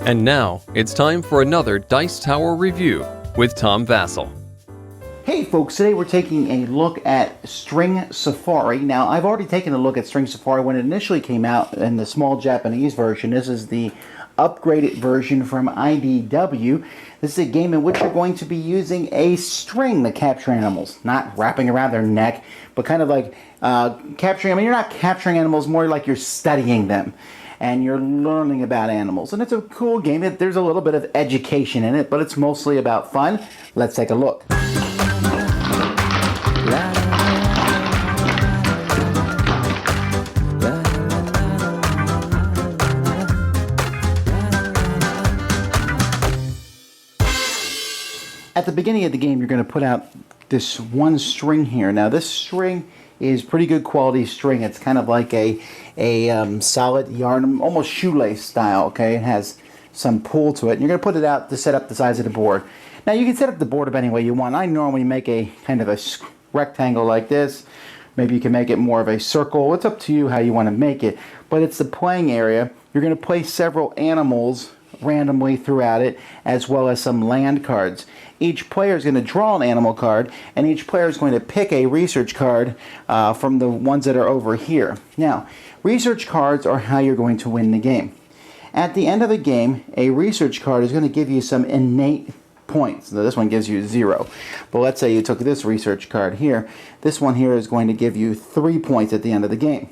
And now, it's time for another Dice Tower review with Tom Vasel. Hey folks, today we're taking a look at String Safari. Now, I've already taken a look at String Safari when it initially came out in the small Japanese version. This is the upgraded version from IDW. This is a game in which you're going to be using a string to capture animals, not wrapping around their neck, but kind of like capturing. I mean, you're not capturing animals, more like you're studying them and you're learning about animals. And it's a cool game. There's a little bit of education in it, but it's mostly about fun. Let's take a look. At the beginning of the game, you're going to put out this one string here. Now, this string is pretty good quality string. It's kind of like a solid yarn, almost shoelace style, okay? It has some pull to it. And you're going to put it out to set up the size of the board. Now, you can set up the board up any way you want. I normally make a kind of a rectangle like this. Maybe you can make it more of a circle. It's up to you how you want to make it. But it's the playing area. You're going to place several animals randomly throughout it, as well as some land cards. Each player is going to draw an animal card, and each player is going to pick a research card from the ones that are over here. Now, research cards are how you're going to win the game. At the end of the game, a research card is going to give you some innate points. Now, this one gives you 0. But let's say you took this research card here. This one here is going to give you 3 points at the end of the game.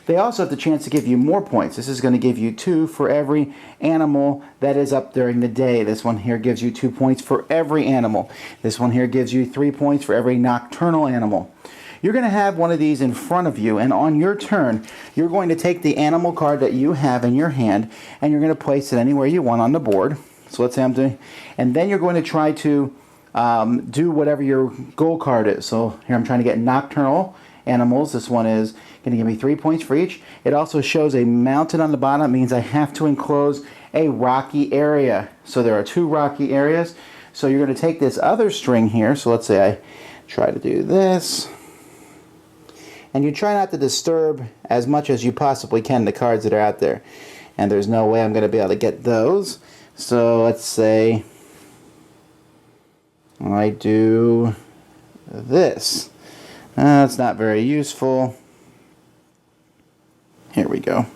They also have the chance to give you more points. This is going to give you 2 for every animal that is up during the day. This one here gives you 2 points for every animal. This one here gives you 3 points for every nocturnal animal. You're going to have one of these in front of you, and on your turn, you're going to take the animal card that you have in your hand, and you're going to place it anywhere you want on the board. So let's say I'm doing, and then you're going to try to do whatever your goal card is. So here I'm trying to get nocturnal animals. This one is going to give me 3 points for each. It also shows a mountain on the bottom. It means I have to enclose a rocky area. So there are 2 rocky areas. So you're going to take this other string here. So let's say I try to do this. And you try not to disturb as much as you possibly can the cards that are out there. And there's no way I'm going to be able to get those. So let's say I do this. It's not very useful. Here we go.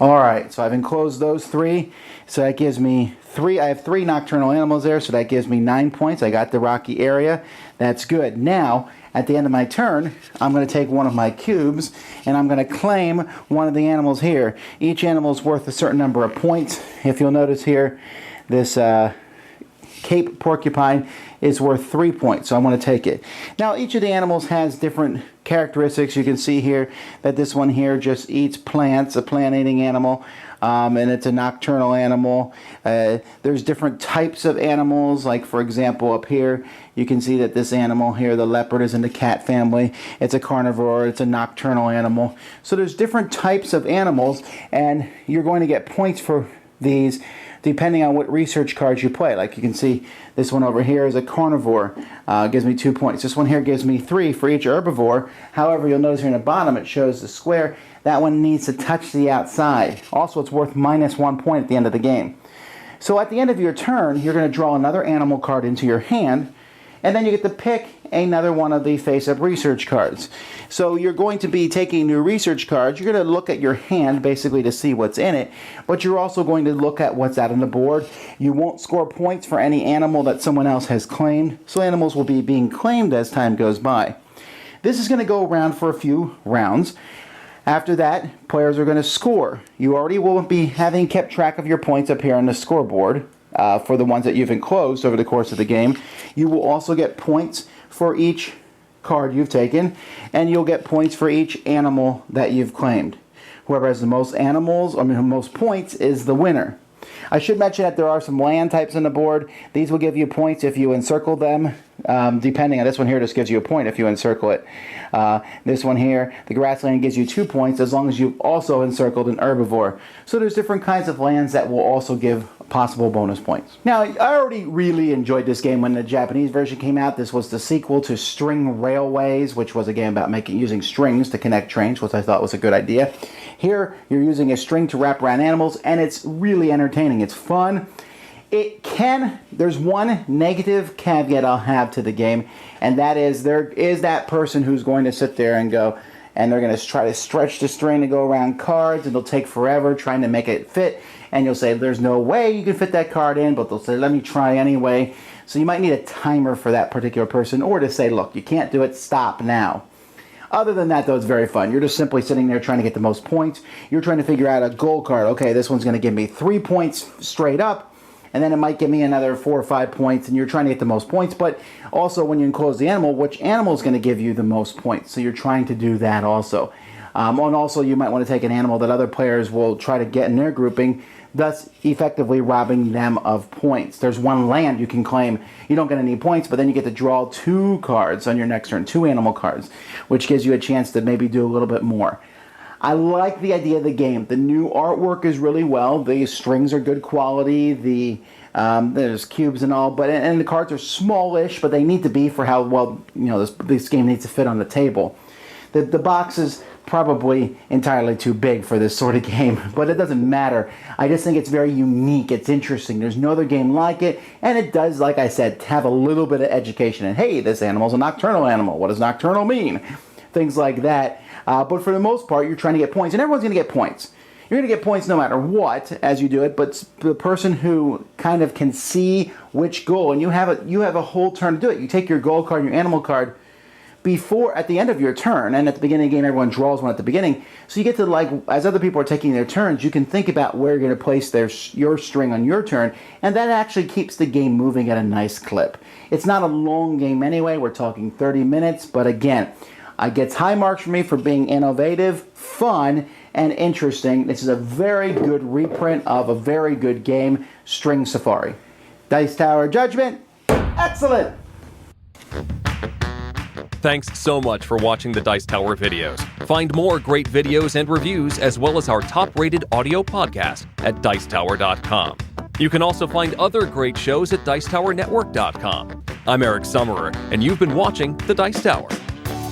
Alright, so I've enclosed those 3. So that gives me 3. I have 3 nocturnal animals there, so that gives me 9 points. I got the rocky area. That's good. Now, at the end of my turn, I'm going to take one of my cubes, and I'm going to claim one of the animals here. Each animal is worth a certain number of points. If you'll notice here, this Cape porcupine is worth 3 points, so I'm going to take it. Now, each of the animals has different characteristics. You can see here that this one here just eats plants, a plant-eating animal, and it's a nocturnal animal. There's different types of animals, like for example up here, you can see that this animal here, the leopard, is in the cat family. It's a carnivore, it's a nocturnal animal. So there's different types of animals, and you're going to get points for these depending on what research cards you play. Like you can see, this one over here is a carnivore, gives me 2 points. This one here gives me 3 for each herbivore. However, you'll notice here in the bottom it shows the square. That one needs to touch the outside. Also, it's worth -1 point at the end of the game. So at the end of your turn, you're going to draw another animal card into your hand, and then you get to pick another one of the face-up research cards. So you're going to be taking new research cards. You're going to look at your hand basically to see what's in it, but you're also going to look at what's out on the board. You won't score points for any animal that someone else has claimed, so animals will be being claimed as time goes by. This is going to go around for a few rounds. After that, players are going to score. You already will be having kept track of your points up here on the scoreboard for the ones that you've enclosed over the course of the game. You will also get points for each card you've taken, and you'll get points for each animal that you've claimed. Whoever has the most animals, most points, is the winner. I should mention that there are some land types on the board. These will give you points if you encircle them, depending on this one here just gives you a point if you encircle it. This one here, the grassland, gives you 2 points as long as you've also encircled an herbivore. So there's different kinds of lands that will also give possible bonus points. Now, I already really enjoyed this game when the Japanese version came out. This was the sequel to String Railways, which was a game about using strings to connect trains, which I thought was a good idea. Here, you're using a string to wrap around animals, and it's really entertaining. It's fun. There's one negative caveat I'll have to the game, and that is there is that person who's going to sit there and go, and they're going to try to stretch the string to go around cards, and it'll take forever trying to make it fit, and you'll say, there's no way you can fit that card in, but they'll say, let me try anyway. So you might need a timer for that particular person, or to say, look, you can't do it, stop now. Other than that, though, it's very fun. You're just simply sitting there trying to get the most points. You're trying to figure out a goal card. Okay, this one's going to give me 3 points straight up, and then it might give me another 4 or 5 points, and you're trying to get the most points. But also, when you enclose the animal, which animal is going to give you the most points? So you're trying to do that also. And also, you might want to take an animal that other players will try to get in their grouping, thus effectively robbing them of points. There's one land you can claim. You don't get any points, but then you get to draw 2 cards on your next turn, 2 animal cards, which gives you a chance to maybe do a little bit more. I like the idea of the game. The new artwork is really well. The strings are good quality. There's cubes and all, and the cards are smallish, but they need to be for how well this game needs to fit on the table. The box is probably entirely too big for this sort of game, but it doesn't matter. I just think it's very unique. It's interesting. There's no other game like it, and it does, like I said, have a little bit of education. And hey, this animal's a nocturnal animal. What does nocturnal mean? Things like that. But for the most part, you're trying to get points, and everyone's going to get points. You're going to get points no matter what as you do it, but the person who kind of can see which goal, and you have a whole turn to do it. You take your goal card and your animal card at the end of your turn, and at the beginning of the game, everyone draws one at the beginning. So you get to, as other people are taking their turns, you can think about where you're going to place your string on your turn, and that actually keeps the game moving at a nice clip. It's not a long game anyway. We're talking 30 minutes, but again, it gets high marks for me for being innovative, fun, and interesting. This is a very good reprint of a very good game, String Safari. Dice Tower Judgment, excellent! Thanks so much for watching the Dice Tower videos. Find more great videos and reviews, as well as our top-rated audio podcast at Dicetower.com. You can also find other great shows at DicetowerNetwork.com. I'm Eric Summerer, and you've been watching The Dice Tower.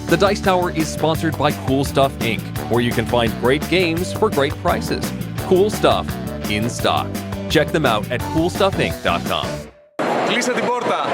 The Dice Tower is sponsored by Cool Stuff Inc., where you can find great games for great prices. Cool stuff in stock. Check them out at CoolStuffInc.com. Κλείσε την πόρτα.